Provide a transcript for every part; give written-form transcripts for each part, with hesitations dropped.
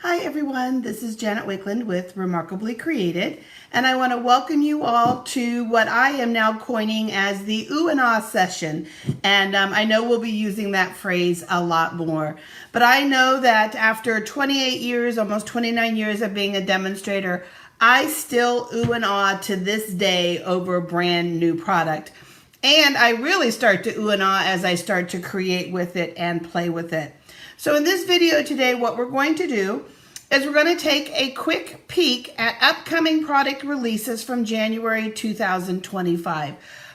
Hi everyone, this is Janet Wakeland with Remarkably Created, and I want to welcome you all to what I am now coining as the Ooh and Ah session. And I know we'll be using that phrase a lot more. But I know that after 28 years, almost 29 years of being a demonstrator, I still ooh and ah to this day over a brand new product. And I really start to ooh and ah as I start to create with it and play with it. So in this video today, what we're going to do is we're going to take a quick peek at upcoming product releases from January 2025.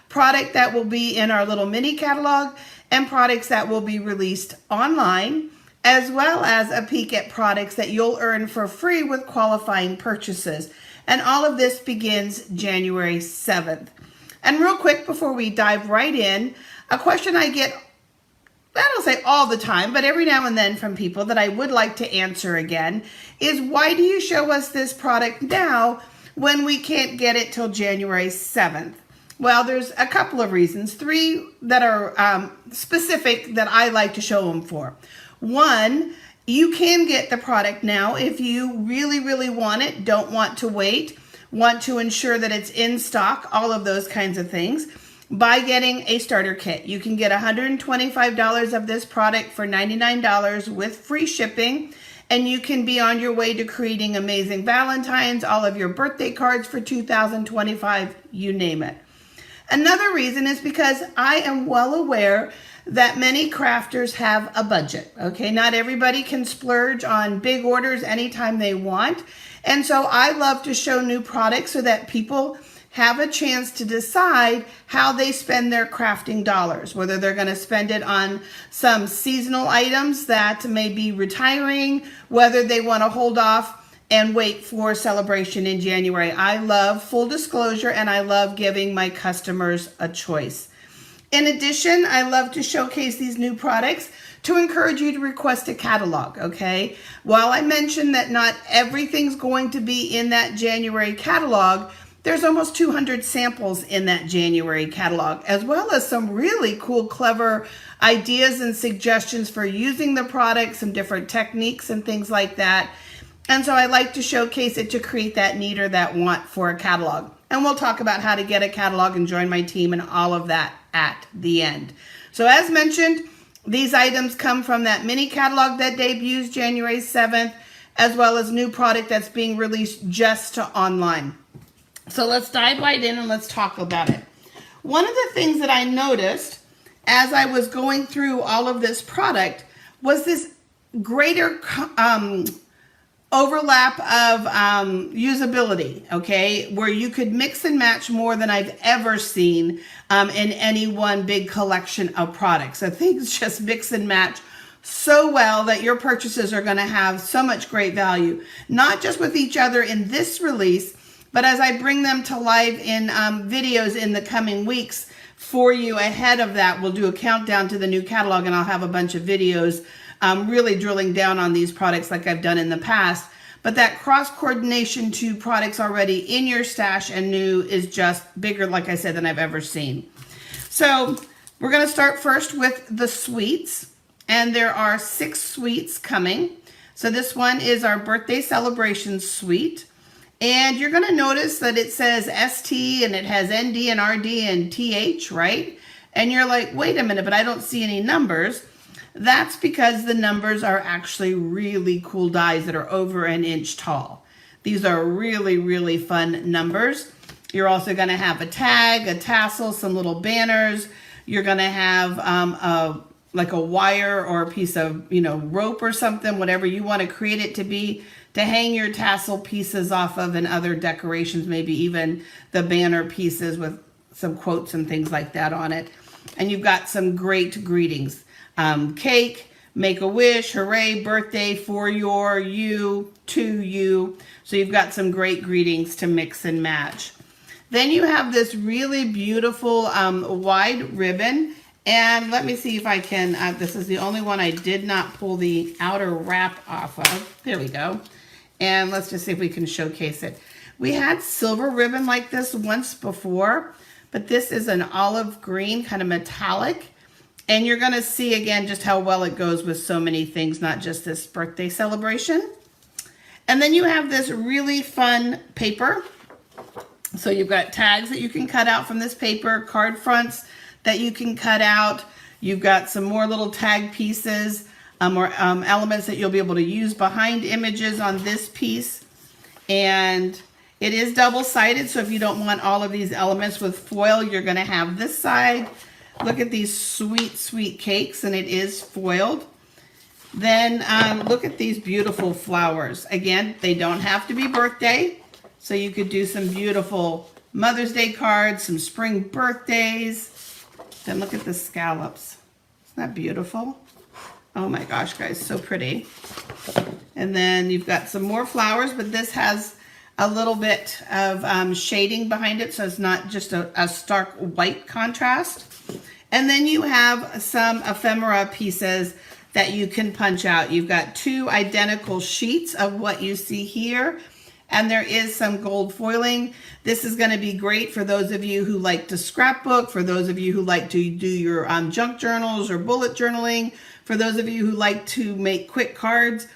Product that will be in our little mini catalog and products that will be released online, as well as a peek at products that you'll earn for free with qualifying purchases. And all of this begins January 7th. And real quick, before we dive right in, a question I get, I don't say all the time, but every now and then from people that I would like to answer again is, why do you show us this product now when we can't get it till January 7th? Well, there's a couple of reasons, three that are specific that I like to show them for. One, you can get the product now if you really, really want it, don't want to wait, want to ensure that it's in stock, all of those kinds of things, by getting a starter kit. You can get $125 of this product for $99 with free shipping, and you can be on your way to creating amazing Valentines, all of your birthday cards for 2025, you name it. Another reason is because I am well aware that many crafters have a budget, okay? Not everybody can splurge on big orders anytime they want, and so I love to show new products so that people have a chance to decide how they spend their crafting dollars, whether they're going to spend it on some seasonal items that may be retiring, whether they want to hold off and wait for celebration in January. I love full disclosure, and I love giving my customers a choice. In addition, I love to showcase these new products to encourage you to request a catalog, okay? While I mentioned that not everything's going to be in that January catalog, there's almost 200 samples in that January catalog, as well as some really cool, clever ideas and suggestions for using the product, some different techniques and things like that. And so I like to showcase it to create that need or that want for a catalog. And we'll talk about how to get a catalog and join my team and all of that at the end. So as mentioned, these items come from that mini catalog that debuts January 7th, as well as new product that's being released just to online. So let's dive right in and let's talk about it. One of the things that I noticed as I was going through all of this product was this greater overlap of usability, okay, where you could mix and match more than I've ever seen in any one big collection of products. So things just mix and match so well that your purchases are going to have so much great value, not just with each other in this release, but as I bring them to life in videos in the coming weeks for you ahead of that. We'll do a countdown to the new catalog, and I'll have a bunch of videos really drilling down on these products like I've done in the past. But that cross-coordination to products already in your stash and new is just bigger, like I said, than I've ever seen. So we're going to start first with the suites, and there are 6 suites coming. So this one is our birthday celebration suite. And you're going to notice that it says ST and it has ND and RD and TH, right? And you're like, wait a minute, but I don't see any numbers. That's because the numbers are actually really cool dies that are over an inch tall. These are really, really fun numbers. You're also going to have a tag, a tassel, some little banners. You're going to have like a wire or a piece of, rope or something, whatever you want to create it to be, to hang your tassel pieces off of and other decorations, maybe even the banner pieces with some quotes and things like that on it. And you've got some great greetings. Cake, make a wish, hooray, birthday, for your, you, to you. So you've got some great greetings to mix and match. Then you have this really beautiful wide ribbon. And let me see if I can, this is the only one I did not pull the outer wrap off of. There we go. And let's just see if we can showcase it. We had silver ribbon like this once before, but this is an olive green, kind of metallic. And you're going to see again just how well it goes with so many things, not just this birthday celebration. And then you have this really fun paper. So you've got tags that you can cut out from this paper, card fronts that you can cut out. You've got some more little tag pieces or elements that you'll be able to use behind images on this piece. And it is double-sided, so if you don't want all of these elements with foil, you're going to have this side. Look at these sweet, sweet cakes, and it is foiled. Then look at these beautiful flowers. Again, they don't have to be birthday, so you could do some beautiful Mother's Day cards, some spring birthdays. Then look at the scallops. Isn't that beautiful? Oh my gosh, guys, so pretty. And then you've got some more flowers, but this has a little bit of shading behind it, so it's not just a stark white contrast. And then you have some ephemera pieces that you can punch out. You've got 2 identical sheets of what you see here, and there is some gold foiling. This is going to be great for those of you who like to scrapbook, for those of you who like to do your junk journals or bullet journaling, for those of you who like to make quick cards.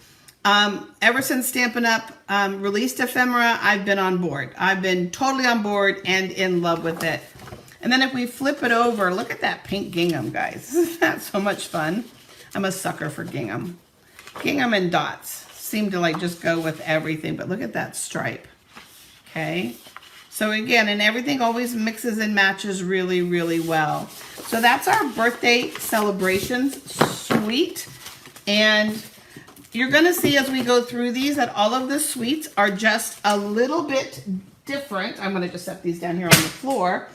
Ever since Stampin' Up! Released ephemera, I've been on board. I've been totally on board and in love with it. And then if we flip it over, look at that pink gingham, guys. Isn't that so much fun? I'm a sucker for gingham. Gingham and dots seem to like just go with everything, but look at that stripe. Okay. So again, and everything always mixes and matches really, really well. So that's our birthday celebrations suite. And you're going to see as we go through these that all of the suites are just a little bit different. I'm going to just set these down here on the floor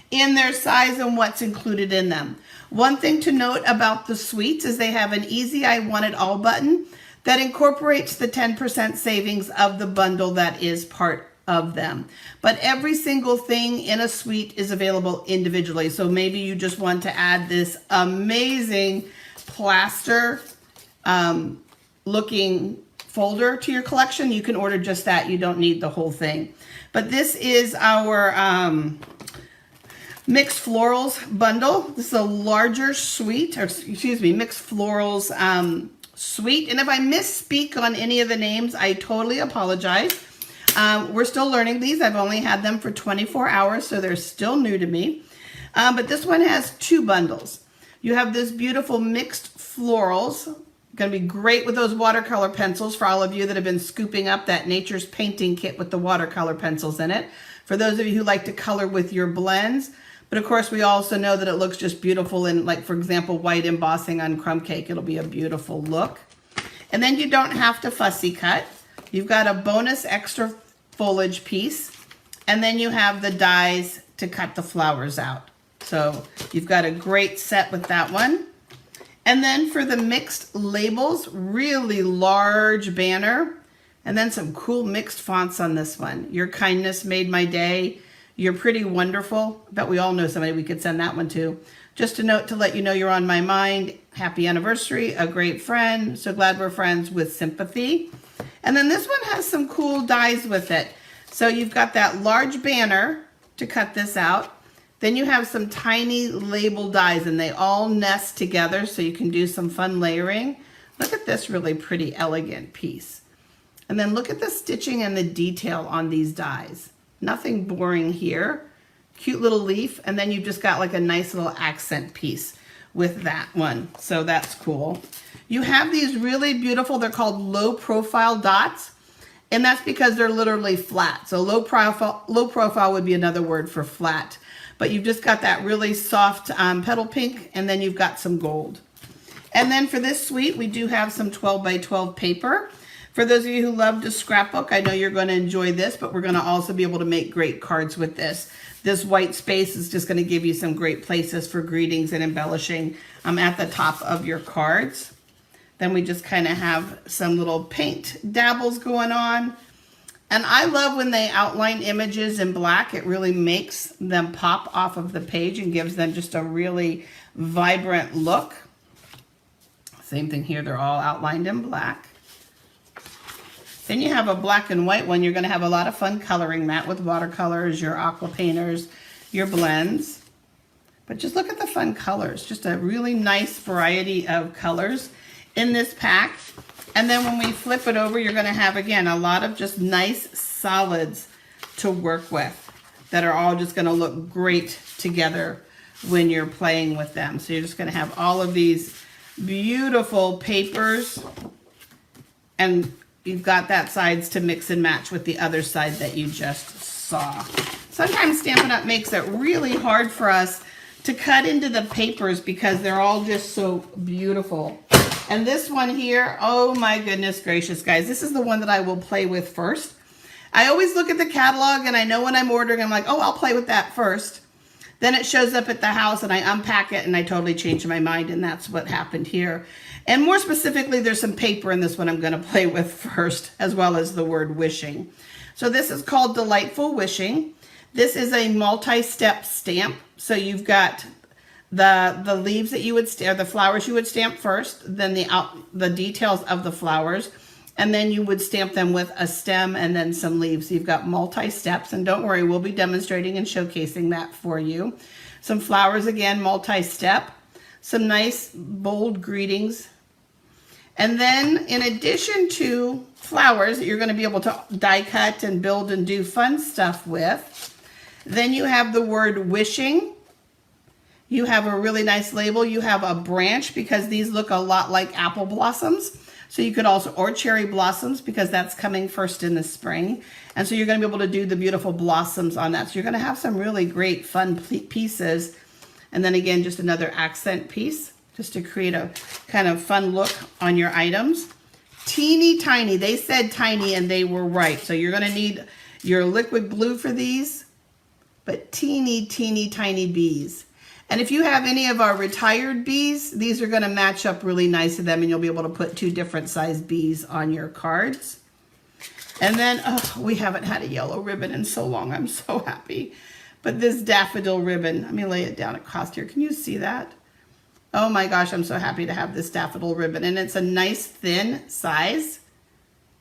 in their size and what's included in them. One thing to note about the suites is they have an easy I want it all button that incorporates the 10% savings of the bundle that is part of them. But every single thing in a suite is available individually. So maybe you just want to add this amazing plaster looking folder to your collection. You can order just that. You don't need the whole thing. But this is our mixed florals bundle. This is a larger suite, or excuse me, mixed florals suite. And if I misspeak on any of the names, I totally apologize. We're still learning these. I've only had them for 24 hours, so they're still new to me. But this one has 2 bundles. You have this beautiful mixed florals. Going to be great with those watercolor pencils for all of you that have been scooping up that Nature's Painting kit with the watercolor pencils in it. For those of you who like to color with your blends. But of course, we also know that it looks just beautiful in, like, for example, white embossing on crumb cake. It'll be a beautiful look. And then you don't have to fussy cut. You've got a bonus extra foliage piece. And then you have the dies to cut the flowers out. So you've got a great set with that one. And then for the mixed labels, really large banner. And then some cool mixed fonts on this one. Your kindness made my day. You're pretty wonderful. I bet we all know somebody we could send that one to. Just a note to let you know you're on my mind. Happy anniversary, a great friend. So glad we're friends with sympathy. And then this one has some cool dies with it. So you've got that large banner to cut this out. Then you have some tiny label dies and they all nest together so you can do some fun layering. Look at this really pretty elegant piece. And then look at the stitching and the detail on these dies. Nothing boring here. Cute little leaf, and then you've just got like a nice little accent piece with that one. So that's cool. You have these really beautiful, they're called low profile dots, and that's because they're literally flat. So low profile would be another word for flat. But you've just got that really soft petal pink, and then you've got some gold. And then for this suite, we do have some 12 by 12 paper. For those of you who love to scrapbook, I know you're going to enjoy this, but we're going to also be able to make great cards with this. This white space is just going to give you some great places for greetings and embellishing at the top of your cards. Then we just kind of have some little paint dabbles going on. And I love when they outline images in black. It really makes them pop off of the page and gives them just a really vibrant look. Same thing here, they're all outlined in black. Then you have a black and white one. You're going to have a lot of fun coloring that with watercolors, your aqua painters, your blends. But just look at the fun colors. Just a really nice variety of colors in this pack. And then when we flip it over, you're gonna have, again, a lot of just nice solids to work with that are all just gonna look great together when you're playing with them. So you're just gonna have all of these beautiful papers, and you've got that sides to mix and match with the other side that you just saw. Sometimes Stampin' Up! Makes it really hard for us to cut into the papers because they're all just so beautiful. And this one here, oh my goodness gracious, guys, this is the one that I will play with first. I always look at the catalog and I know when I'm ordering, I'm like, oh, I'll play with that first. Then it shows up at the house and I unpack it and I totally change my mind, and that's what happened here. And more specifically, there's some paper in this one I'm gonna play with first, as well as the word wishing. So this is called Delightful Wishing. This is a multi-step stamp. So you've got the leaves that you would, or the flowers you would stamp first, then the details of the flowers, and then you would stamp them with a stem and then some leaves. So you've got multi-steps, and don't worry, we'll be demonstrating and showcasing that for you. Some flowers, again, multi-step, some nice bold greetings. And then in addition to flowers that you're going to be able to die cut and build and do fun stuff with, then you have the word wishing. You have a really nice label. You have a branch, because these look a lot like apple blossoms. So you could also, or cherry blossoms, because that's coming first in the spring. And so you're going to be able to do the beautiful blossoms on that. So you're going to have some really great fun pieces. And then again, just another accent piece, just to create a kind of fun look on your items. Teeny tiny, they said tiny and they were right. So you're going to need your liquid glue for these, but teeny tiny bees. And if you have any of our retired bees, these are going to match up really nice to them, and you'll be able to put 2 different size bees on your cards. And then, oh, we haven't had a yellow ribbon in so long. I'm so happy. But this daffodil ribbon, let me lay it down across here. Can you see that? Oh my gosh, I'm so happy to have this daffodil ribbon. And it's a nice thin size.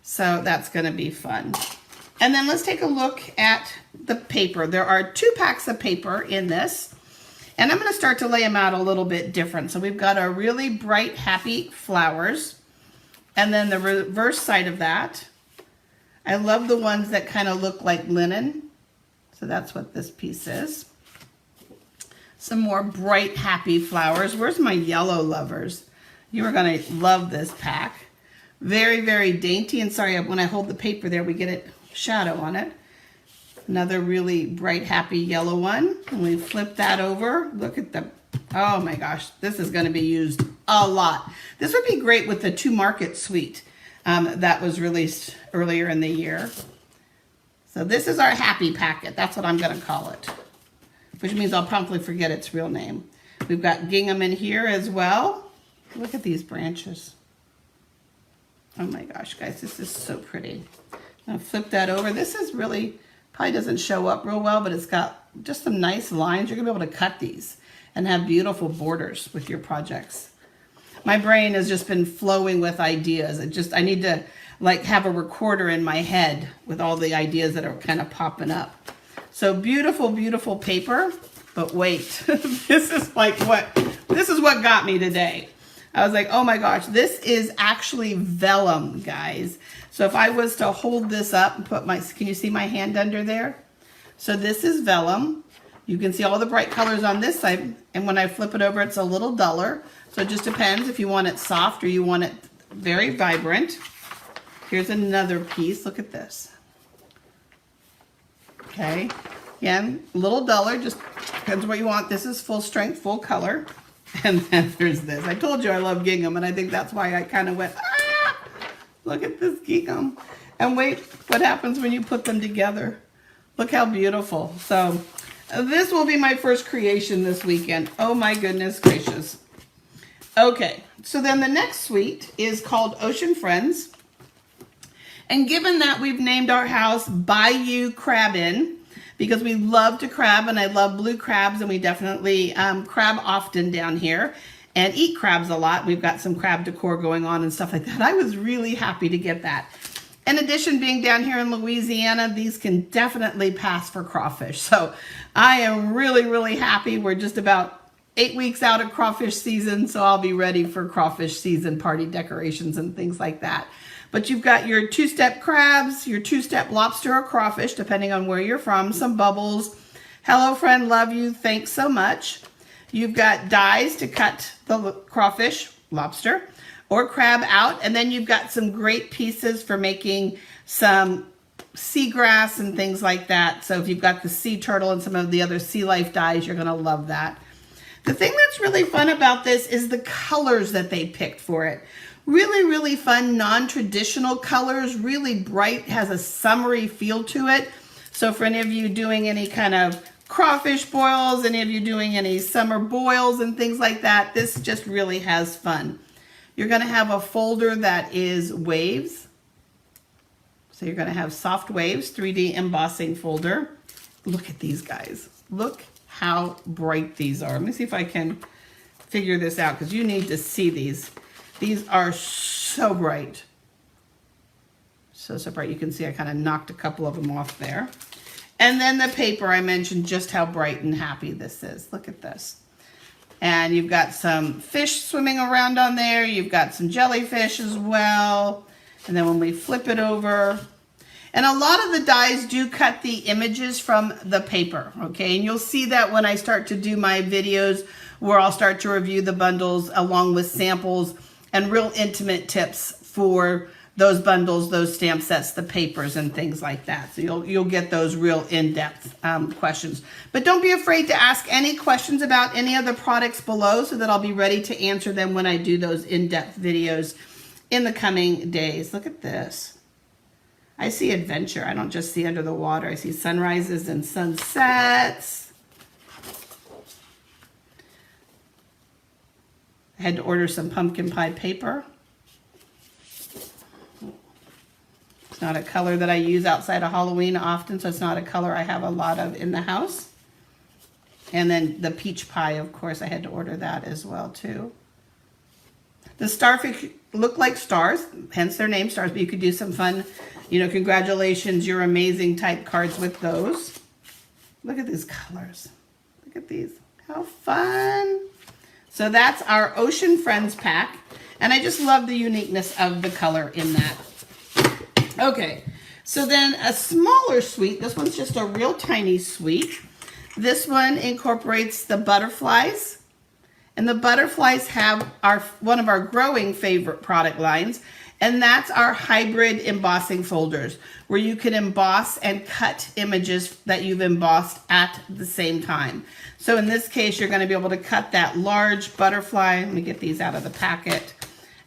So that's going to be fun. And then let's take a look at the paper. There are 2 packs of paper in this. And I'm going to start to lay them out a little bit different. So we've got our really bright, happy flowers. And then the reverse side of that, I love the ones that kind of look like linen. So that's what this piece is. Some more bright, happy flowers. Where's my yellow lovers? You are going to love this pack. Very, very dainty. And sorry, when I hold the paper there, we get a shadow on it. Another really bright, happy yellow one. And we flip that over. Look at the, oh my gosh, this is going to be used a lot. This would be great with the To Market suite that was released earlier in the year. So this is our happy packet. That's what I'm going to call it, which means I'll promptly forget its real name. We've got gingham in here as well. Look at these branches. Oh my gosh, guys, this is so pretty. I'll flip that over. This is really, probably doesn't show up real well, but it's got just some nice lines. You're gonna be able to cut these and have beautiful borders with your projects. My brain has just been flowing with ideas. I need to like have a recorder in my head with all the ideas that are kind of popping up. So beautiful, beautiful paper, but wait, this is what got me today. I was like, oh my gosh, this is actually vellum, guys. So if I was to hold this up and put can you see my hand under there? So this is vellum. You can see all the bright colors on this side, and when I flip it over, it's a little duller. So it just depends if you want it soft or you want it very vibrant. Here's another piece, look at this. Okay, again, a little duller, just depends what you want. This is full strength, full color. And then there's this. I told you I love gingham, and I think that's why I kind of went, ah, look at this gingham. And wait, what happens when you put them together? Look how beautiful. So this will be my first creation this weekend. Oh my goodness gracious. Okay, so then the next suite is called Ocean Friends. And given that we've named our house Bayou Crabbin', because we love to crab, and I love blue crabs, and we definitely crab often down here and eat crabs a lot. We've got some crab decor going on and stuff like that. I was really happy to get that. In addition, being down here in Louisiana, these can definitely pass for crawfish. So I am really, really happy. We're just about 8 weeks out of crawfish season, so I'll be ready for crawfish season party decorations and things like that. But you've got your 2-step crabs, your 2-step lobster or crawfish, depending on where you're from, some bubbles. Hello friend, love you, thanks so much. You've got dies to cut the crawfish, lobster, or crab out, and then you've got some great pieces for making some seagrass and things like that. So if you've got the sea turtle and some of the other sea life dies, you're gonna love that. The thing that's really fun about this is the colors that they picked for it. Really, really fun, non-traditional colors, really bright, has a summery feel to it. So for any of you doing any kind of crawfish boils, any of you doing any summer boils and things like that, this just really has fun. You're gonna have a folder that is waves. So you're gonna have soft waves, 3D embossing folder. Look at these guys. Look how bright these are. Let me see if I can figure this out because you need to see these. These are so bright. So bright. You can see I kind of knocked a couple of them off there. And then the paper, I mentioned just how bright and happy this is. Look at this. And you've got some fish swimming around on there. You've got some jellyfish as well. And then when we flip it over, and a lot of the dies do cut the images from the paper, okay? And you'll see that when I start to do my videos where I'll start to review the bundles along with samples and real intimate tips for those bundles, those stamp sets, the papers and things like that. So you'll get those real in-depth questions. But don't be afraid to ask any questions about any of the products below so that I'll be ready to answer them when I do those in-depth videos in the coming days. Look at this. I see adventure. I don't just see under the water. I see sunrises and sunsets. I had to order some pumpkin pie paper. It's not a color that I use outside of Halloween often, so it's not a color I have a lot of in the house. And then the peach pie, of course, I had to order that as well too. The starfish look like stars, hence their name, stars, but you could do some fun, you know, congratulations, you're amazing type cards with those. Look at these colors. Look at these. How fun. So that's our Ocean Friends pack. And I just love the uniqueness of the color in that. Okay, so then a smaller suite. This one's just a real tiny suite. This one incorporates the butterflies. And the butterflies have one of our growing favorite product lines, and that's our hybrid embossing folders, where you can emboss and cut images that you've embossed at the same time. So in this case, you're going to be able to cut that large butterfly. Let me get these out of the packet,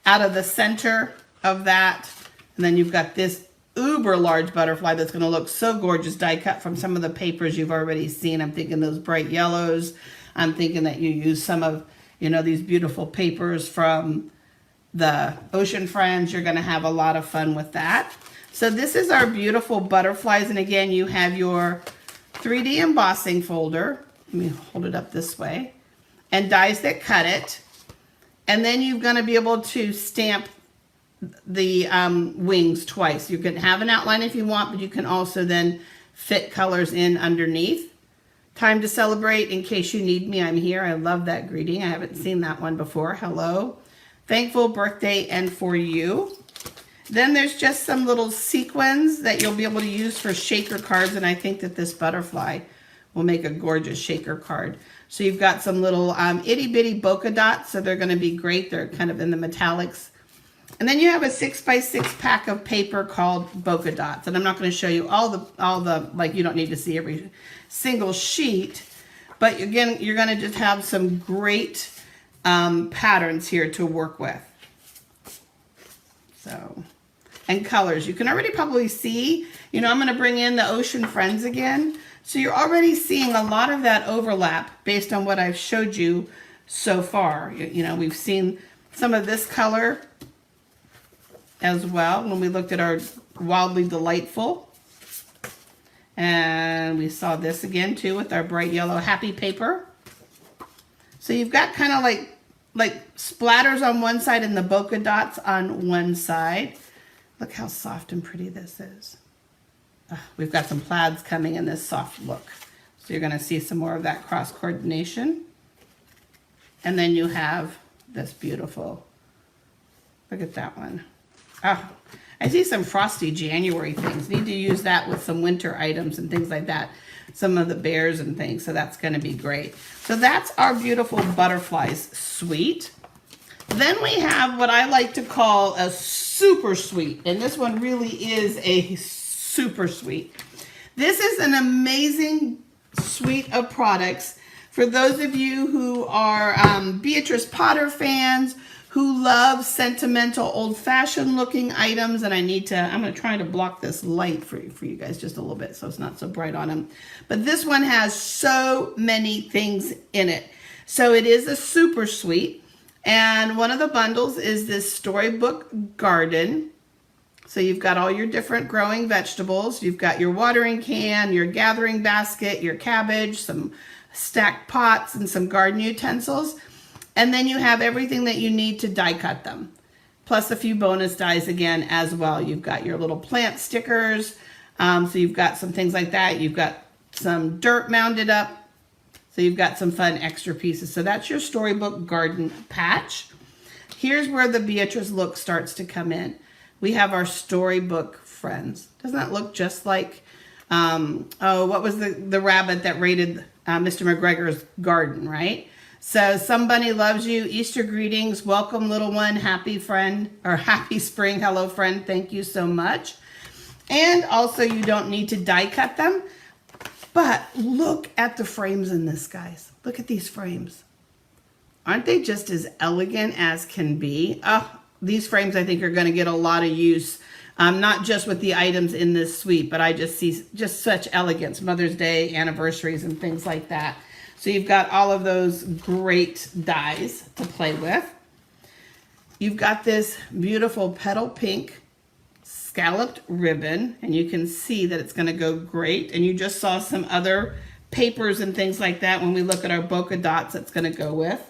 out of the center of that. And then you've got this uber large butterfly that's going to look so gorgeous, die cut from some of the papers you've already seen. I'm thinking those bright yellows. I'm thinking that you use some of, you know, these beautiful papers from the Ocean Friends. You're going to have a lot of fun with that. So this is our beautiful butterflies. And again, you have your 3D embossing folder. Let me hold it up this way. And dies that cut it. And then you're going to be able to stamp the wings twice. You can have an outline if you want, but you can also then fit colors in underneath. Time to celebrate. In case you need me, I'm here. I love that greeting. I haven't seen that one before. Hello. Thankful birthday and for you. Then there's just some little sequins that you'll be able to use for shaker cards, and I think that this butterfly will make a gorgeous shaker card. So you've got some little itty bitty bokeh dots, so they're going to be great. They're kind of in the metallics. And then you have a 6x6 pack of paper called bokeh dots, and I'm not going to show you all the like, you don't need to see every single sheet, but again, you're going to just have some great patterns here to work with. So, and colors. You can already probably see, you know, I'm going to bring in the Ocean Friends again. So you're already seeing a lot of that overlap based on what I've showed you so far. You know, we've seen some of this color as well when we looked at our Wildly Delightful. And we saw this again too with our bright yellow happy paper. So you've got kind of like splatters on one side and the bokeh dots on one side. Look how soft and pretty this is. We've got some plaids coming in this soft look. So you're going to see some more of that cross coordination. And then you have this beautiful, look at that one. Oh, I see some frosty January things. Need to use that with some winter items and things like that. Some of the bears and things, so that's gonna be great. So that's our beautiful butterflies suite. Then we have what I like to call a super suite, and this one really is a super suite. This is an amazing suite of products for those of you who are Beatrice Potter fans, who love sentimental, old-fashioned looking items. And I'm gonna try to block this light for you guys just a little bit so it's not so bright on them. But this one has so many things in it. So it is a super suite. And one of the bundles is this storybook garden. So you've got all your different growing vegetables. You've got your watering can, your gathering basket, your cabbage, some stacked pots, and some garden utensils. And then you have everything that you need to die cut them, plus a few bonus dies again as well. You've got your little plant stickers. So you've got some things like that. You've got some dirt mounded up. So you've got some fun extra pieces. So that's your storybook garden patch. Here's where the Beatrice look starts to come in. We have our storybook friends. Doesn't that look just like, what was the rabbit that raided Mr. McGregor's garden, right? So some bunny loves you, Easter greetings, welcome little one, happy friend, or happy spring, hello friend, thank you so much. And also you don't need to die cut them, but look at the frames in this, guys. Look at these frames. Aren't they just as elegant as can be? Oh, these frames I think are gonna get a lot of use, not just with the items in this suite, but I just see just such elegance, Mother's Day, anniversaries, and things like that. So you've got all of those great dies to play with. You've got this beautiful petal pink scalloped ribbon, and you can see that it's gonna go great. And you just saw some other papers and things like that when we look at our bokeh dots that's gonna go with.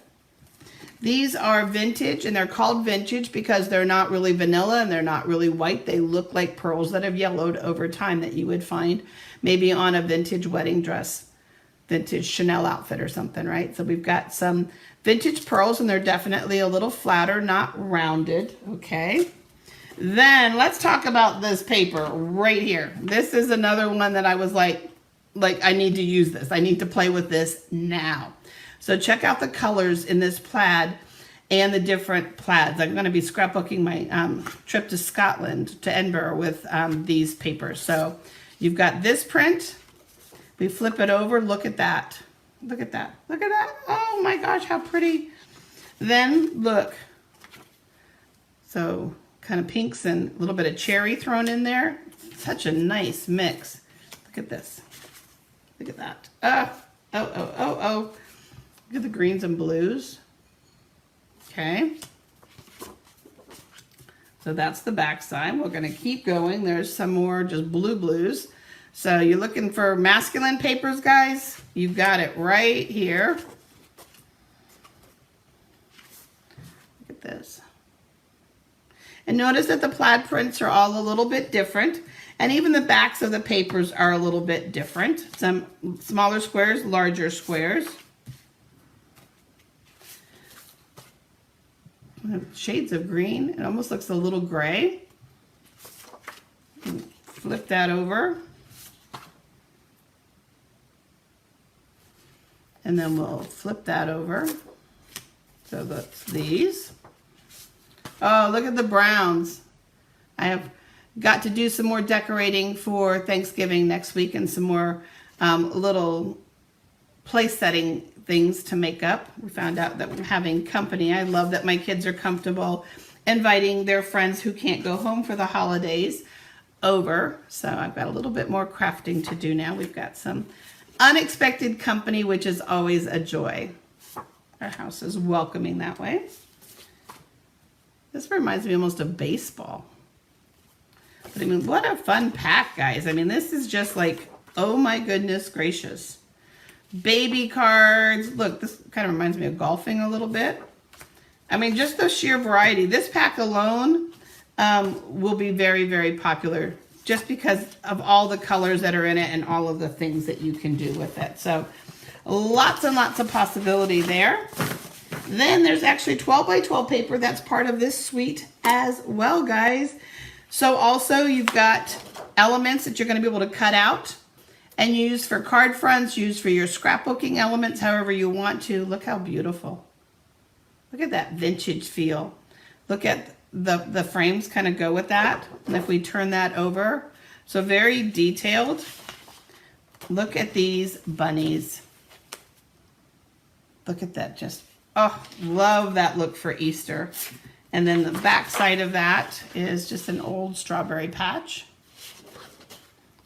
These are vintage, and they're called vintage because they're not really vanilla and they're not really white. They look like pearls that have yellowed over time that you would find maybe on a vintage wedding dress, vintage Chanel outfit or something, right? So we've got some vintage pearls, and they're definitely a little flatter, not rounded, okay? Then let's talk about this paper right here. This is another one that I was like I need to use this. I need to play with this now. So check out the colors in this plaid and the different plaids. I'm gonna be scrapbooking my trip to Scotland, to Edinburgh, with these papers. So you've got this print. We flip it over, look at that. Look at that, look at that. Oh my gosh, how pretty. Then look, so kind of pinks and a little bit of cherry thrown in there. Such a nice mix. Look at this, look at that. Oh. Look at the greens and blues. Okay. So that's the back side. We're gonna keep going. There's some more just blues. So you're looking for masculine papers, guys? You've got it right here. Look at this. And notice that the plaid prints are all a little bit different. And even the backs of the papers are a little bit different. Some smaller squares, larger squares. Shades of green. It almost looks a little gray. Flip that over. And then we'll flip that over. So that's these. Oh, look at the browns. I have got to do some more decorating for Thanksgiving next week, and some more little place setting things to make up. We found out that we're having company. I love that my kids are comfortable inviting their friends who can't go home for the holidays over. So I've got a little bit more crafting to do now. We've got some unexpected company, which is always a joy. Our house is welcoming that way. This reminds me almost of baseball. But I mean, what a fun pack, guys. I mean, this is just like, oh my goodness gracious. Baby cards. Look, this kind of reminds me of golfing a little bit. I mean, just the sheer variety. This pack alone will be very, very popular, just because of all the colors that are in it and all of the things that you can do with it. So lots and lots of possibility there. Then there's actually 12 by 12 paper that's part of this suite as well, guys. So also you've got elements that you're going to be able to cut out and use for card fronts, use for your scrapbooking elements, however you want to. Look how beautiful. Look at that vintage feel. Look at the frames kind of go with that. And if we turn that over, so very detailed. Look at these bunnies. Look at that, just, oh, love that look for Easter. And then the back side of that is just an old strawberry patch.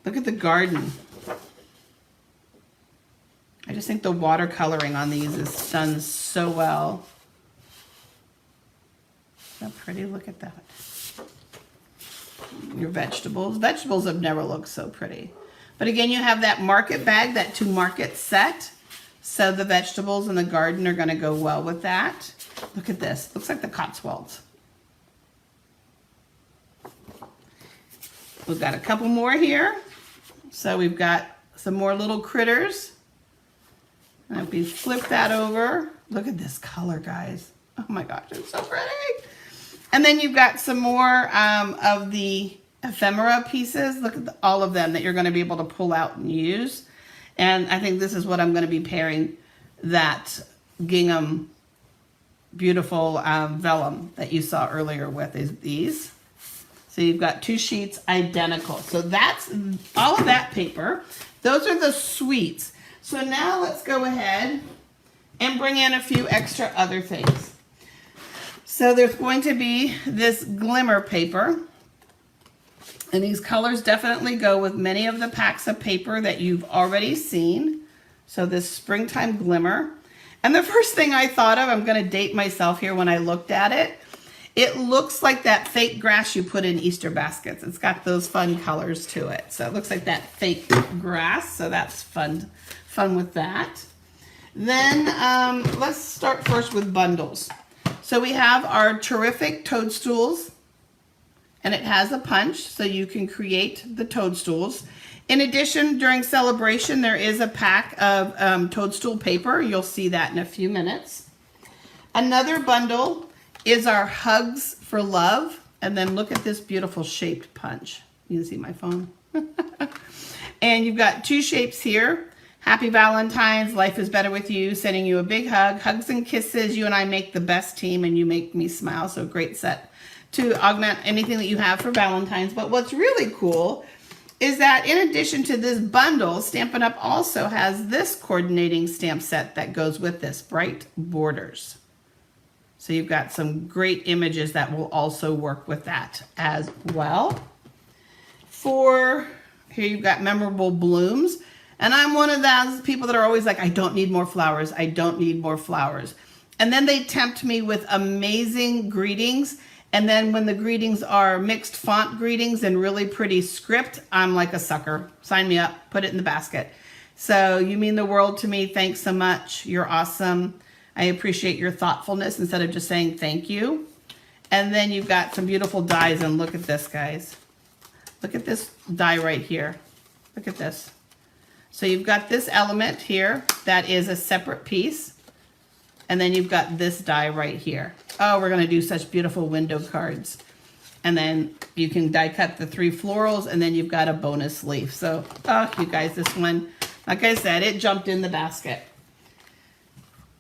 Look at the garden. I just think the watercoloring on these is done so well. So pretty, look at that. Your vegetables. Vegetables have never looked so pretty. But again, you have that market bag, that to market set. So the vegetables in the garden are going to go well with that. Look at this. Looks like the Cotswolds. We've got a couple more here. So we've got some more little critters. And if we flip that over, look at this color, guys. Oh my gosh, it's so pretty. And then you've got some more of the ephemera pieces. Look at all of them that you're going to be able to pull out and use. And I think this is what I'm going to be pairing that gingham beautiful vellum that you saw earlier with, is these. So you've got two sheets identical. So that's all of that paper. Those are the suites. So now let's go ahead and bring in a few extra other things. So there's going to be this glimmer paper. And these colors definitely go with many of the packs of paper that you've already seen. So this springtime glimmer. And the first thing I thought of, I'm going to date myself here when I looked at it, it looks like that fake grass you put in Easter baskets. It's got those fun colors to it. So it looks like that fake grass. So that's fun with that. Then let's start first with bundles. So we have our terrific toadstools. And it has a punch, so you can create the toadstools. In addition, during celebration, there is a pack of toadstool paper. You'll see that in a few minutes. Another bundle is our Hugs for Love. And then look at this beautiful shaped punch. You can see my phone. And you've got two shapes here. Happy Valentine's, life is better with you, sending you a big hug. Hugs and kisses, you and I make the best team and you make me smile. So great set to augment anything that you have for Valentine's. But what's really cool is that in addition to this bundle, Stampin' Up! Also has this coordinating stamp set that goes with this, Bright Borders. So you've got some great images that will also work with that as well. Here you've got Memorable Blooms. And I'm one of those people that are always like, I don't need more flowers. I don't need more flowers. And then they tempt me with amazing greetings. And then when the greetings are mixed font greetings and really pretty script, I'm like a sucker. Sign me up, put it in the basket. So you mean the world to me. Thanks so much. You're awesome. I appreciate your thoughtfulness instead of just saying thank you. And then you've got some beautiful dies, and look at this, guys. Look at this die right here. Look at this. So you've got this element here that is a separate piece. And then you've got this die right here. Oh, we're going to do such beautiful window cards. And then you can die cut the 3 florals, and then you've got a bonus leaf. So, oh, you guys, this one, like I said, it jumped in the basket.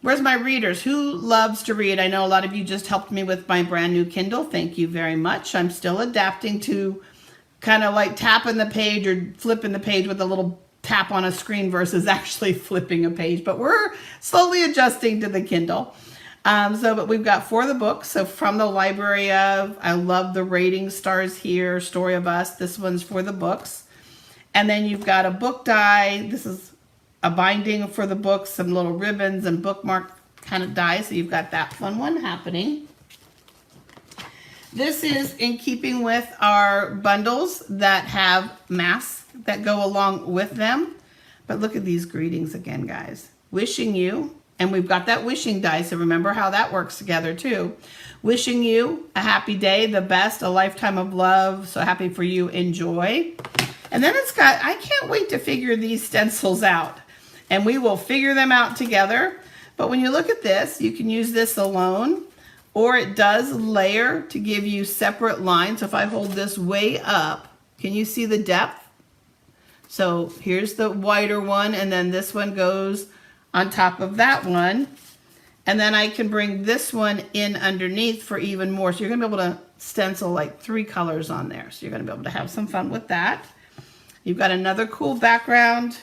Where's my readers? Who loves to read? I know a lot of you just helped me with my brand new Kindle. Thank you very much. I'm still adapting to kind of like tapping the page or flipping the page with a little tap on a screen versus actually flipping a page, but we're slowly adjusting to the Kindle. But we've got For the Books. So from the library of, I love the rating stars here, Story of Us. This one's For the Books. And then you've got a book die. This is a binding for the books, some little ribbons and bookmark kind of die. So you've got that fun one happening. This is in keeping with our bundles that have masks that go along with them. But look at these greetings again, guys. Wishing you, and we've got that wishing die, so remember how that works together too. Wishing you a happy day, the best, a lifetime of love, so happy for you, enjoy. And then it's got, I can't wait to figure these stencils out. And we will figure them out together. But when you look at this, you can use this alone, or it does layer to give you separate lines. So if I hold this way up, can you see the depth? So here's the wider one, and then this one goes on top of that one. And then I can bring this one in underneath for even more. So you're gonna be able to stencil like 3 colors on there. So you're gonna be able to have some fun with that. You've got another cool background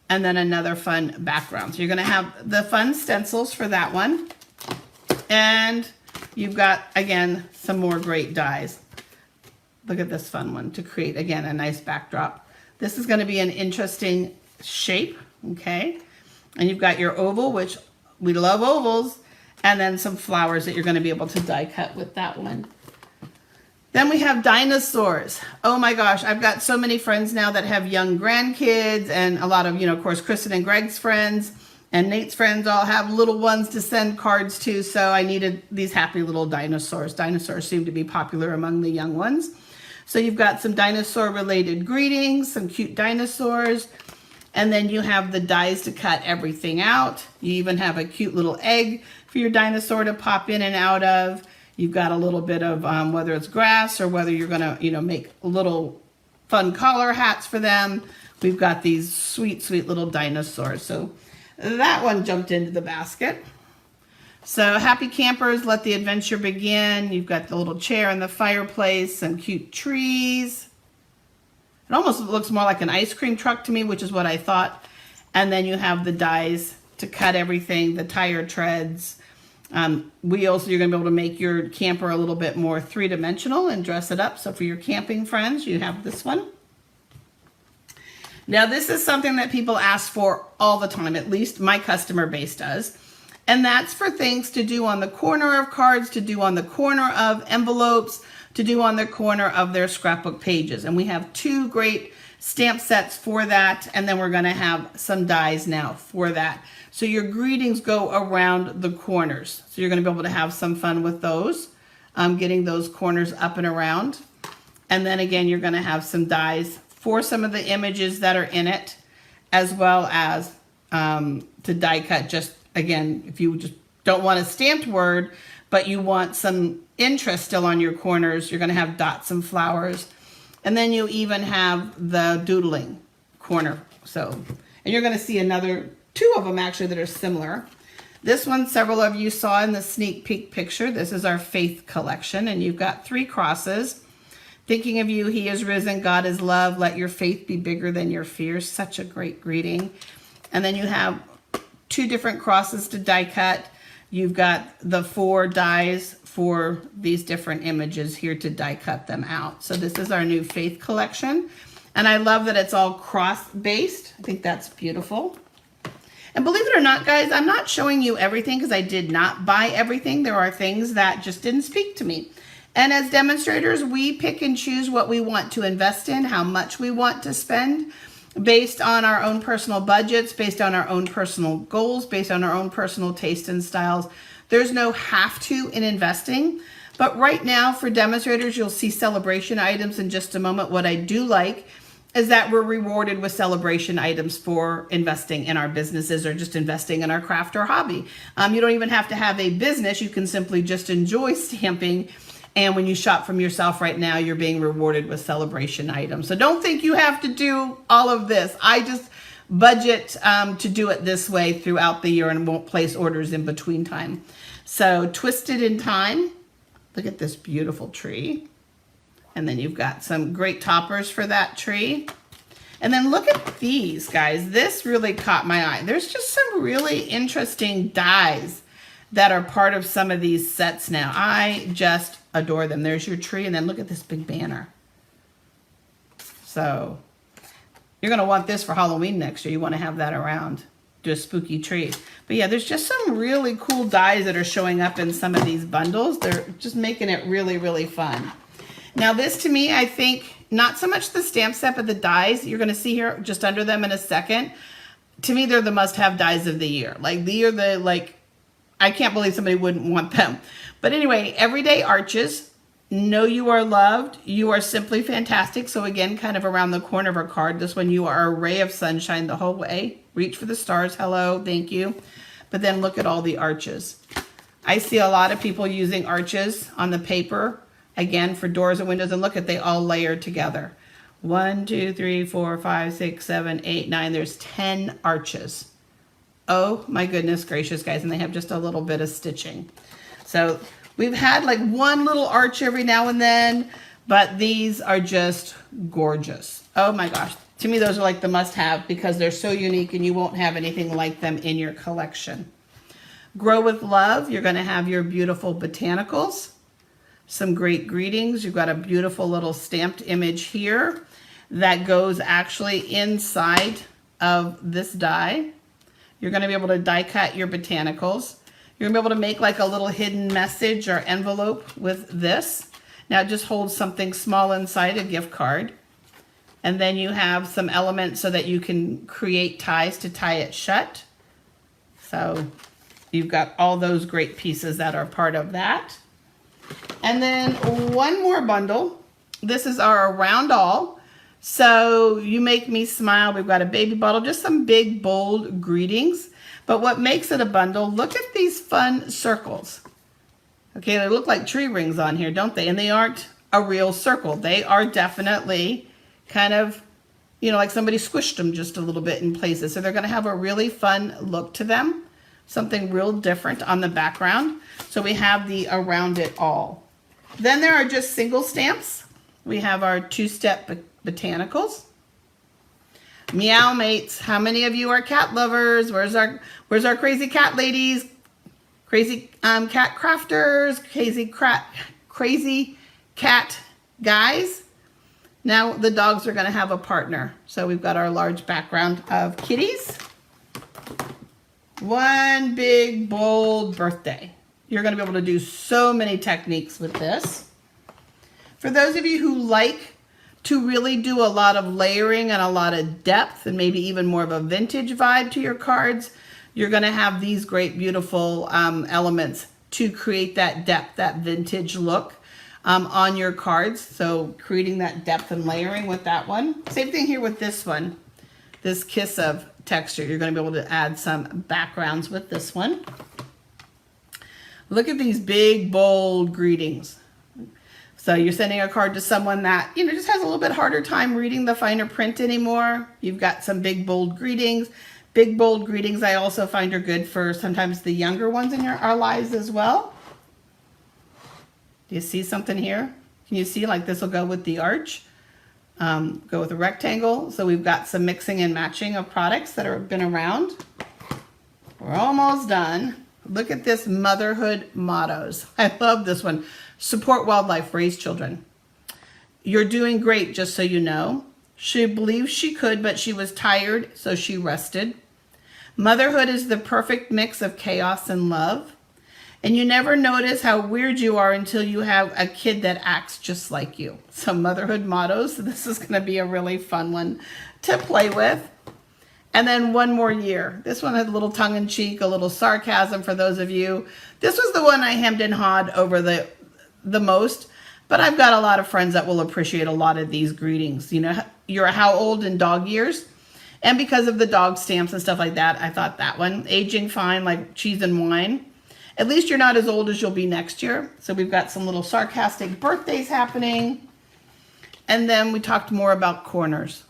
and then another fun background. So you're gonna have the fun stencils for that one. And you've got, again, some more great dies. Look at this fun one to create, again, a nice backdrop. This is gonna be an interesting shape, okay? And you've got your oval, which we love ovals, and then some flowers that you're gonna be able to die cut with that one. Then we have dinosaurs. Oh my gosh, I've got so many friends now that have young grandkids, and a lot of, of course, Kristen and Greg's friends and Nate's friends all have little ones to send cards to, so I needed these happy little dinosaurs. Dinosaurs seem to be popular among the young ones. So you've got some dinosaur-related greetings, some cute dinosaurs, and then you have the dies to cut everything out. You even have a cute little egg for your dinosaur to pop in and out of. You've got a little bit of whether it's grass or whether you're gonna, make little fun collar hats for them. We've got these sweet, sweet little dinosaurs. So that one jumped into the basket. So happy campers, let the adventure begin. You've got the little chair and the fireplace, some cute trees. It almost looks more like an ice cream truck to me, which is what I thought. And then you have the dies to cut everything, the tire treads, wheels. So you're gonna be able to make your camper a little bit more 3-dimensional and dress it up. So for your camping friends, you have this one. Now this is something that people ask for all the time, at least my customer base does. And that's for things to do on the corner of cards, to do on the corner of envelopes, to do on the corner of their scrapbook pages. And we have 2 great stamp sets for that. And then we're gonna have some dies now for that. So your greetings go around the corners. So you're gonna be able to have some fun with those, getting those corners up and around. And then again, you're gonna have some dies for some of the images that are in it, as well as to die cut. Just again, if you just don't want a stamped word, but you want some interest still on your corners, you're gonna have dots and flowers. And then you even have the doodling corner. So, and you're gonna see another 2 of them actually that are similar. This one, several of you saw in the sneak peek picture. This is our faith collection, and you've got 3 crosses. Thinking of you, he is risen, God is love, let your faith be bigger than your fears. Such a great greeting. And then you have 2 different crosses to die cut. You've got the 4 dies for these different images here to die cut them out. So this is our new faith collection. And I love that it's all cross-based. I think that's beautiful. And believe it or not, guys, I'm not showing you everything because I did not buy everything. There are things that just didn't speak to me. And as demonstrators, we pick and choose what we want to invest in, how much we want to spend, based on our own personal budgets, based on our own personal goals, based on our own personal taste and styles. There's no have to in investing. But right now for demonstrators, you'll see celebration items in just a moment. What I do like is that we're rewarded with celebration items for investing in our businesses or just investing in our craft or hobby. You don't even have to have a business. You can simply just enjoy stamping. And when you shop from yourself right now, you're being rewarded with celebration items. So don't think you have to do all of this. I just budget to do it this way throughout the year and won't place orders in between time. So Twisted in Time. Look at this beautiful tree. And then you've got some great toppers for that tree. And then look at these, guys. This really caught my eye. There's just some really interesting dies that are part of some of these sets now. I just adore them. There's your tree, and then look at this big banner. So you're gonna want this for Halloween next year. You wanna have that around, do a spooky tree. But yeah, there's just some really cool dies that are showing up in some of these bundles. They're just making it really, really fun. Now this to me, I think, not so much the stamp set, but the dies you're gonna see here just under them in a second. To me, they're the must-have dies of the year. Like, I can't believe somebody wouldn't want them. But anyway, Everyday Arches, Know You Are Loved, You Are Simply Fantastic. So again, kind of around the corner of our card. This one, You Are a Ray of Sunshine the whole way. Reach for the Stars, hello, thank you. but then look at all the arches. I see a lot of people using arches on the paper, again, for doors and windows, and look at, they all layered together. 1, 2, 3, 4, 5, 6, 7, 8, 9. There's 10 arches. Oh my goodness gracious, guys, and they have just a little bit of stitching. So we've had like one little arch every now and then, but these are just gorgeous. Oh my gosh. To me, those are like the must-have because they're so unique and you won't have anything like them in your collection. Grow with Love, you're going to have your beautiful botanicals, some great greetings. You've got a beautiful little stamped image here that goes actually inside of this die. You're going to be able to die cut your botanicals. You're going to be able to make like a little hidden message or envelope with this. Now it just holds something small inside, a gift card. And then you have some elements so that you can create ties to tie it shut. So you've got all those great pieces that are part of that. And then one more bundle. This is our Around All. So You Make Me Smile. We've got a baby bottle, just some big, bold greetings. But what makes it a bundle, look at these fun circles. Okay, they look like tree rings on here, don't they? And they aren't a real circle. They are definitely kind of, you know, like somebody squished them just a little bit in places. So they're going to have a really fun look to them. Something real different on the background. So we have the Around It All. Then there are just single stamps. We have our two-step botanicals. Meow Mates. How many of you are cat lovers? Where's our crazy cat ladies? Crazy cat crafters, crazy cat guys. Now the dogs are going to have a partner. So we've got our large background of kitties. One big bold birthday. You're going to be able to do so many techniques with this. For those of you who like to really do a lot of layering and a lot of depth and maybe even more of a vintage vibe to your cards, you're going to have these great, beautiful elements to create that depth, that vintage look on your cards. So creating that depth and layering with that one. Same thing here with this one, this Kiss of texture. You're going to be able to add some backgrounds with this one. Look at these big, bold greetings. So you're sending a card to someone that, you know, just has a little bit harder time reading the finer print anymore. You've got some big, bold greetings. Big, bold greetings I also find are good for sometimes the younger ones in our lives as well. Do you see something here? Can you see like this will go with the arch? Go with a rectangle. So we've got some mixing and matching of products that have been around. We're almost done. Look at this motherhood mottos. I love this one. Support wildlife, raise children. You're doing great, just so you know. She believed she could, but she was tired, so she rested. Motherhood is the perfect mix of chaos and love. And you never notice how weird you are until you have a kid that acts just like you. So motherhood mottos. This is going to be a really fun one to play with. And then One More Year. This one had a little tongue-in-cheek, a little sarcasm for those of you. This was the one I hemmed and hawed over the most. But I've got a lot of friends that will appreciate a lot of these greetings. You know, you're how old in dog years? And because of the dog stamps and stuff like that, I thought that one. Aging fine, like cheese and wine. At least you're not as old as you'll be next year. So we've got some little sarcastic birthdays happening. And then we talked more about corners.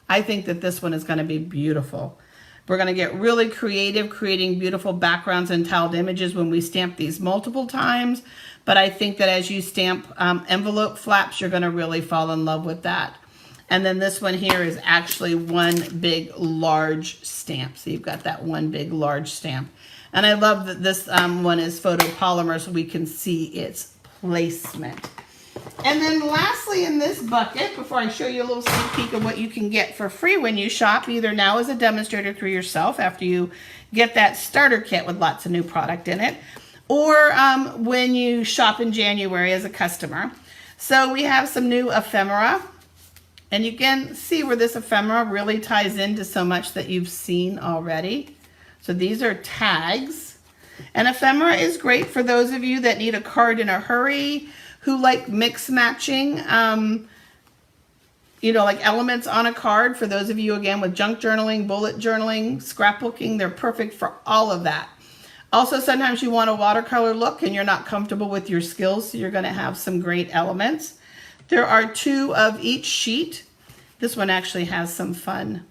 I think that this one is going to be beautiful. We're going to get really creative, creating beautiful backgrounds and tiled images when we stamp these multiple times. But I think that as you stamp envelope flaps, you're going to really fall in love with that. And then this one here is actually one big large stamp. So you've got that one big large stamp. And I love that this one is photopolymer so we can see its placement. And then lastly in this bucket, before I show you a little sneak peek of what you can get for free when you shop, either now as a demonstrator through yourself after you get that starter kit with lots of new product in it, or when you shop in January as a customer. So we have some new ephemera. And you can see where this ephemera really ties into so much that you've seen already. So these are tags. And ephemera is great for those of you that need a card in a hurry, who like mix matching you know, like elements on a card. For those of you, again, with junk journaling, bullet journaling, scrapbooking, they're perfect for all of that. Also, sometimes you want a watercolor look and you're not comfortable with your skills, so you're going to have some great elements. There are 2 of each sheet. This one actually has some fun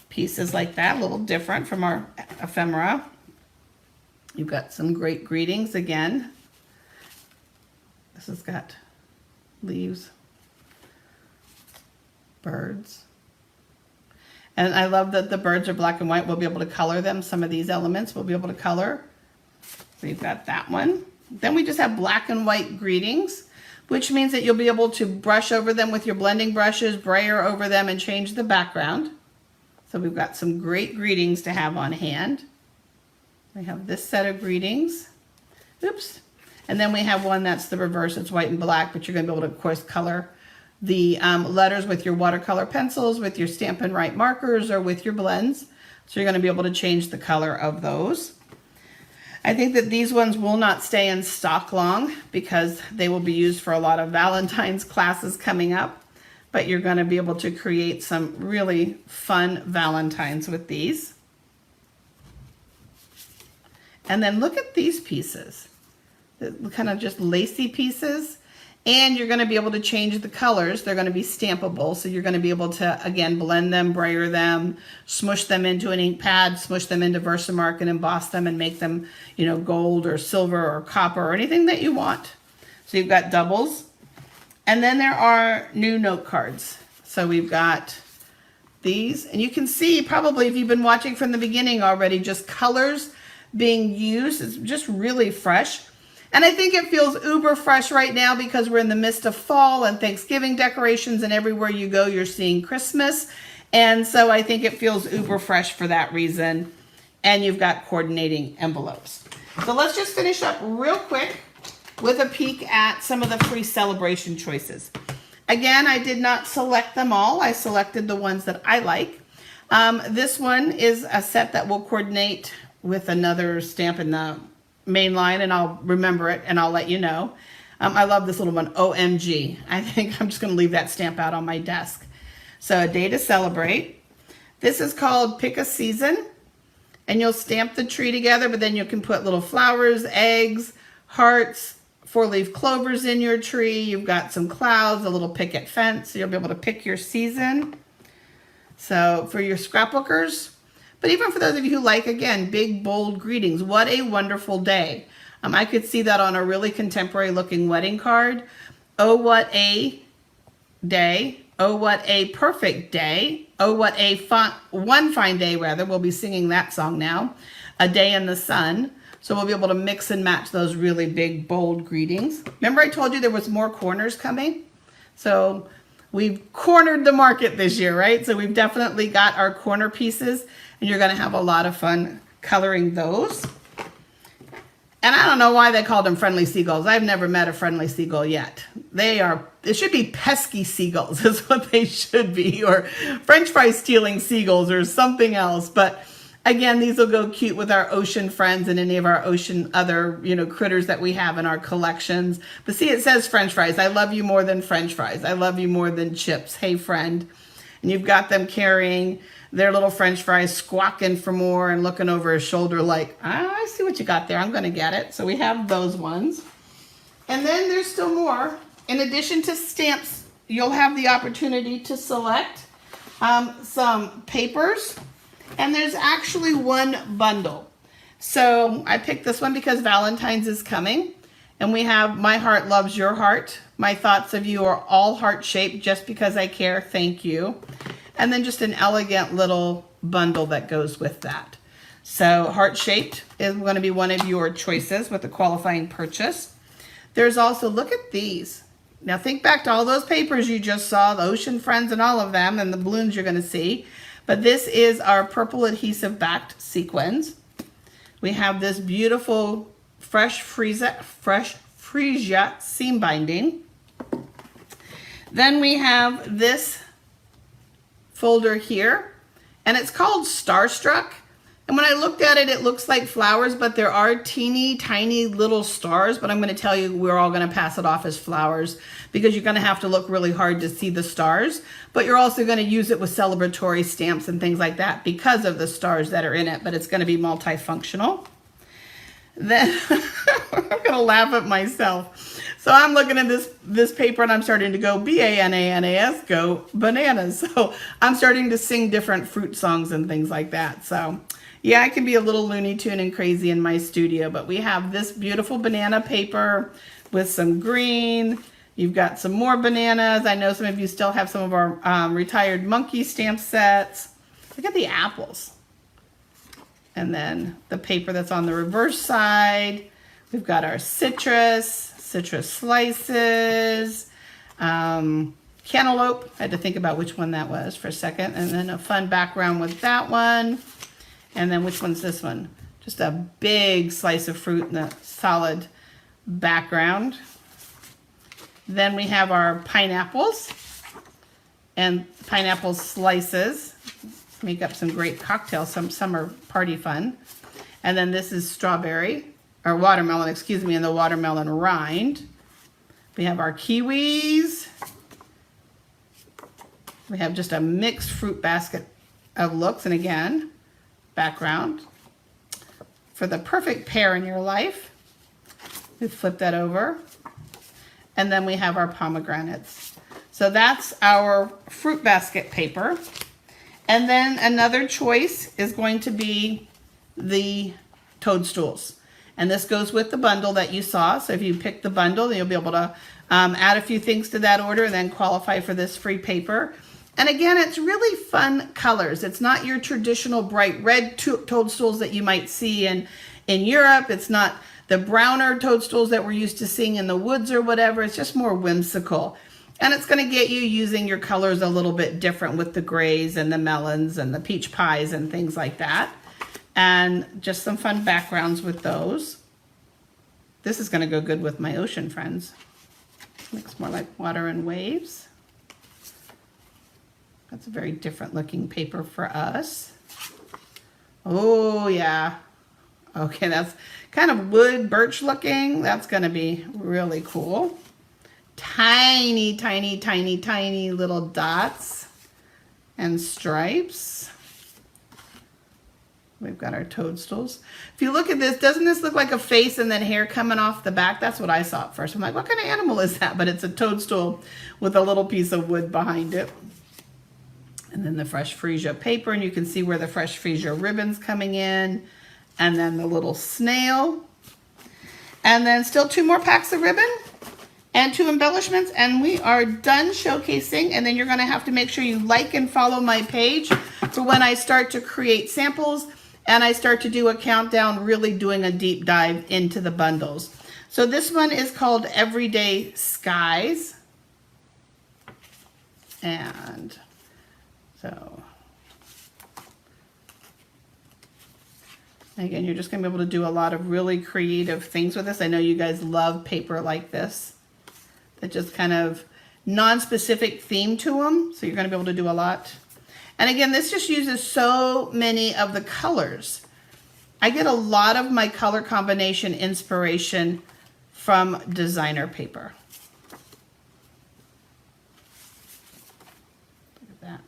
pieces like that, a little different from our ephemera. You've got some great greetings again. This has got leaves, birds. And I love that the birds are black and white. We'll be able to color them. Some of these elements we'll be able to color. So you've got that one. Then we just have black and white greetings, which means that you'll be able to brush over them with your blending brushes, brayer over them, and change the background. So we've got some great greetings to have on hand. We have this set of greetings. Oops. And then we have one that's the reverse. It's white and black, but you're going to be able to, of course, color the letters with your watercolor pencils, with your Stampin' Write markers, or with your blends. So you're going to be able to change the color of those. I think that these ones will not stay in stock long because they will be used for a lot of Valentine's classes coming up. But you're going to be able to create some really fun Valentines with these. And then look at these pieces. The kind of just lacy pieces. And you're going to be able to change the colors. They're going to be stampable, so you're going to be able to, again, blend them, brayer them, smush them into an ink pad, smush them into Versamark, and emboss them and make them, you know, gold or silver or copper or anything that you want. So you've got doubles. And then there are new note cards. So we've got these. And you can see, probably if you've been watching from the beginning already, just colors being used. It's just really fresh. And I think it feels uber fresh right now because we're in the midst of fall and Thanksgiving decorations, and everywhere you go, you're seeing Christmas. And so I think it feels uber fresh for that reason. And you've got coordinating envelopes. So let's just finish up real quick with a peek at some of the free celebration choices. Again, I did not select them all. I selected the ones that I like. This one is a set that will coordinate with another stamp in the main line, and I'll remember it and I'll let you know. I love this little one, OMG. I think I'm just going to leave that stamp out on my desk. So a day to celebrate. This is called Pick a Season, and you'll stamp the tree together, but then you can put little flowers, eggs, hearts, 4-leaf clovers in your tree. You've got some clouds, a little picket fence, so you'll be able to pick your season. So for your scrapbookers, but even for those of you who like, again, big, bold greetings, what a wonderful day. I could see that on a really contemporary looking wedding card. Oh, what a day. Oh, what a perfect day. Oh, what a one fine day, rather. We'll be singing that song now. A day in the sun. So we'll be able to mix and match those really big, bold greetings. Remember I told you there was more corners coming? So we've cornered the market this year, right? So we've definitely got our corner pieces, and you're going to have a lot of fun coloring those. And I don't know why they called them friendly seagulls. I've never met a friendly seagull yet. It should be pesky seagulls is what they should be, or French fry stealing seagulls or something else. But again, these will go cute with our ocean friends and any of our ocean other, critters that we have in our collections. But see, it says French fries. I love you more than French fries. I love you more than chips. Hey, friend. And you've got them carrying their little French fries, squawking for more and looking over his shoulder like, I see what you got there. I'm going to get it. So we have those ones. And then there's still more. In addition to stamps, you'll have the opportunity to select some papers. And there's actually one bundle. So I picked this one because Valentine's is coming. And we have My Heart Loves Your Heart. My thoughts of you are all heart-shaped. Just because I care, thank you. And then just an elegant little bundle that goes with that. So heart-shaped is going to be one of your choices with a qualifying purchase. There's also, look at these. Now think back to all those papers you just saw, the ocean friends and all of them, and the balloons you're going to see. But this is our purple adhesive backed sequins. We have this beautiful fresh freesia seam binding. Then we have this folder here, and it's called Starstruck And when I looked at it, it looks like flowers, but there are teeny tiny little stars, but I'm going to tell you we're all going to pass it off as flowers because you're going to have to look really hard to see the stars, but you're also going to use it with celebratory stamps and things like that because of the stars that are in it, but it's going to be multifunctional. Then I'm going to laugh at myself. So I'm looking at this paper and I'm starting to go B-A-N-A-N-A-S, go bananas. So I'm starting to sing different fruit songs and things like that. So yeah, I can be a little Looney Tune and crazy in my studio, but we have this beautiful banana paper with some green. You've got some more bananas. I know some of you still have some of our retired monkey stamp sets. Look at the apples. And then the paper that's on the reverse side. We've got our citrus slices, cantaloupe. I had to think about which one that was for a second. And then a fun background with that one. And then which one's this one? Just a big slice of fruit in a solid background. Then we have our pineapples and pineapple slices. Make up some great cocktails, some summer party fun. And then this is strawberry, or watermelon, excuse me, and the watermelon rind. We have our kiwis. We have just a mixed fruit basket of looks, and again, background. For the perfect pair in your life, we flip that over. And then we have our pomegranates. So that's our fruit basket paper. And then another choice is going to be the toadstools. And this goes with the bundle that you saw. So if you pick the bundle, then you'll be able to add a few things to that order and then qualify for this free paper. And again, it's really fun colors. It's not your traditional bright red toadstools that you might see in Europe. It's not the browner toadstools that we're used to seeing in the woods or whatever. It's just more whimsical. And it's going to get you using your colors a little bit different with the grays and the melons and the peach pies and things like that. And just some fun backgrounds with those. This is going to go good with my ocean friends. Looks more like water and waves. That's a very different looking paper for us. Oh yeah. Okay, that's kind of wood birch looking. That's going to be really cool. Tiny, tiny, tiny, tiny little dots and stripes. We've got our toadstools. If you look at this, doesn't this look like a face and then hair coming off the back? That's what I saw at first. I'm like, what kind of animal is that? But it's a toadstool with a little piece of wood behind it. And then the fresh freesia paper, and you can see where the fresh freesia ribbon's coming in. And then the little snail. And then still 2 more packs of ribbon and 2 embellishments, and we are done showcasing. And then you're going to have to make sure you like and follow my page for when I start to create samples and I start to do a countdown, really doing a deep dive into the bundles. So this one is called Everyday Skies. And so again, you're just going to be able to do a lot of really creative things with this. I know you guys love paper like this that just kind of non-specific theme to them. So you're going to be able to do a lot. And again, this just uses so many of the colors. I get a lot of my color combination inspiration from designer paper. Look at that.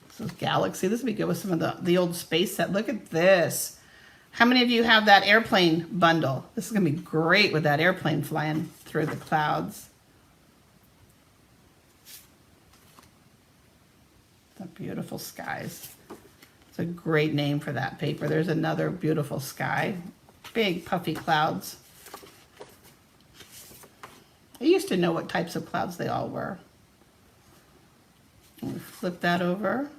This is Galaxy. This would be good with some of the old space set. Look at this. How many of you have that airplane bundle? This is going to be great with that airplane flying through the clouds. The beautiful skies. It's a great name for that paper. There's another beautiful sky. Big puffy clouds. I used to know what types of clouds they all were. And we flip that over.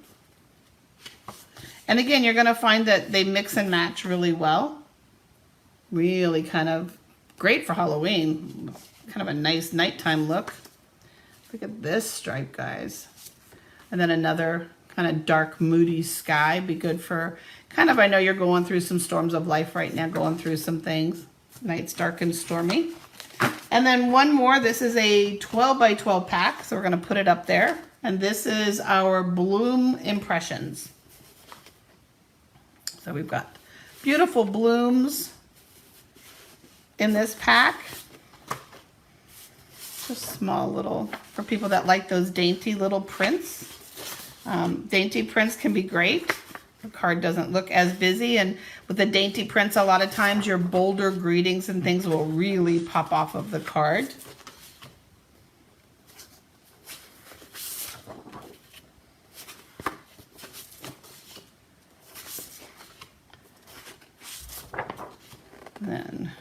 And again, you're going to find that they mix and match really well. Really kind of great for Halloween. Kind of a nice nighttime look. Look at this stripe, guys. And then another kind of dark, moody sky. Be good for kind of, I know you're going through some storms of life right now, going through some things. Night's dark and stormy. And then one more. This is a 12 by 12 pack, so we're going to put it up there. And this is our bloom impressions. So we've got beautiful blooms in this pack. Just small little, for people that like those dainty little prints. Dainty prints can be great. The card doesn't look as busy, and with the dainty prints, a lot of times your bolder greetings and things will really pop off of the card. Then,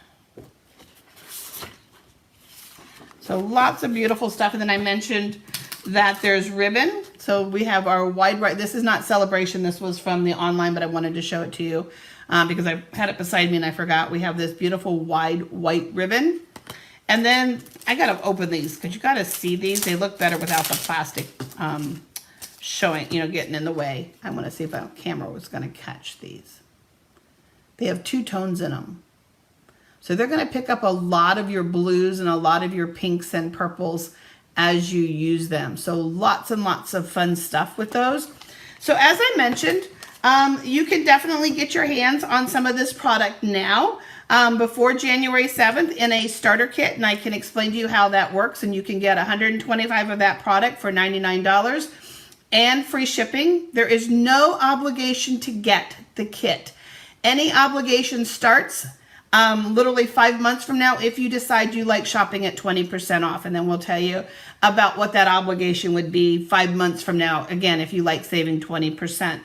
so lots of beautiful stuff. And then I mentioned that there's ribbon. So we have our wide right. This is not Celebration. This was from the online, but I wanted to show it to you because I had it beside me and I forgot. We have this beautiful wide white ribbon. And then I got to open these because you got to see these. They look better without the plastic showing, getting in the way. I want to see if a camera was going to catch these. They have 2 tones in them. So they're going to pick up a lot of your blues and a lot of your pinks and purples as you use them. So lots and lots of fun stuff with those. So as I mentioned, you can definitely get your hands on some of this product now before January 7th in a starter kit, and I can explain to you how that works. And you can get 125 of that product for $99 and free shipping. There is no obligation to get the kit. Any obligation starts literally 5 months from now if you decide you like shopping at 20% off, and then we'll tell you about what that obligation would be 5 months from now, again, if you like saving 20%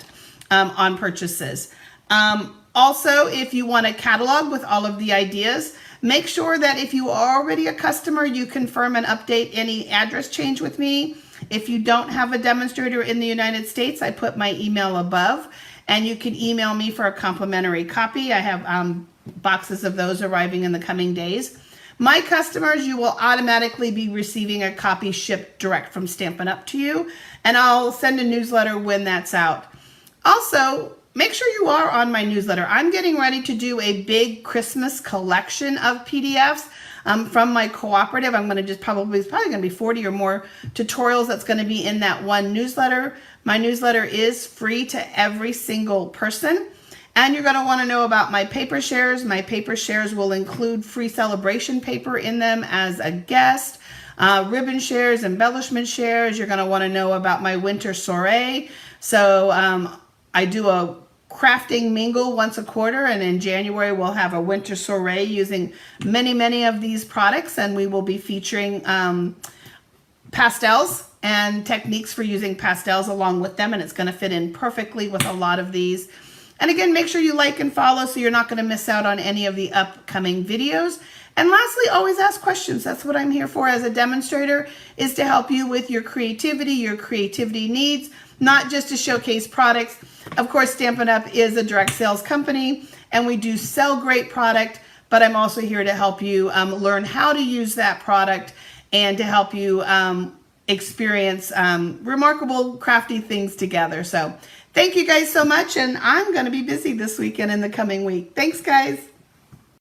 on purchases. Also, if you want a catalog with all of the ideas, make sure that if you are already a customer, you confirm and update any address change with me. If you don't have a demonstrator in the United States, I put my email above, and you can email me for a complimentary copy. I have boxes of those arriving in the coming days. My customers, you will automatically be receiving a copy shipped direct from Stampin' Up! To you, and I'll send a newsletter when that's out. Also, make sure you are on my newsletter. I'm getting ready to do a big Christmas collection of PDFs from my cooperative. I'm going to it's probably going to be 40 or more tutorials that's going to be in that one newsletter. My newsletter is free to every single person. And you're going to want to know about my paper shares. My paper shares will include free celebration paper in them as a guest, ribbon shares, embellishment shares. You're going to want to know about my winter soiree. So I do a crafting mingle once a quarter, and in January we'll have a winter soiree using many of these products, and we will be featuring pastels and techniques for using pastels along with them, and it's going to fit in perfectly with a lot of these. And again, make sure you like and follow so you're not going to miss out on any of the upcoming videos. And lastly, always ask questions. That's what I'm here for as a demonstrator, is to help you with your creativity needs, not just to showcase products. Of course, Stampin' Up! Is a direct sales company, and we do sell great product, but I'm also here to help you learn how to use that product and to help you experience remarkable crafty things together. So thank you guys so much, and I'm going to be busy this weekend and the coming week. Thanks, guys.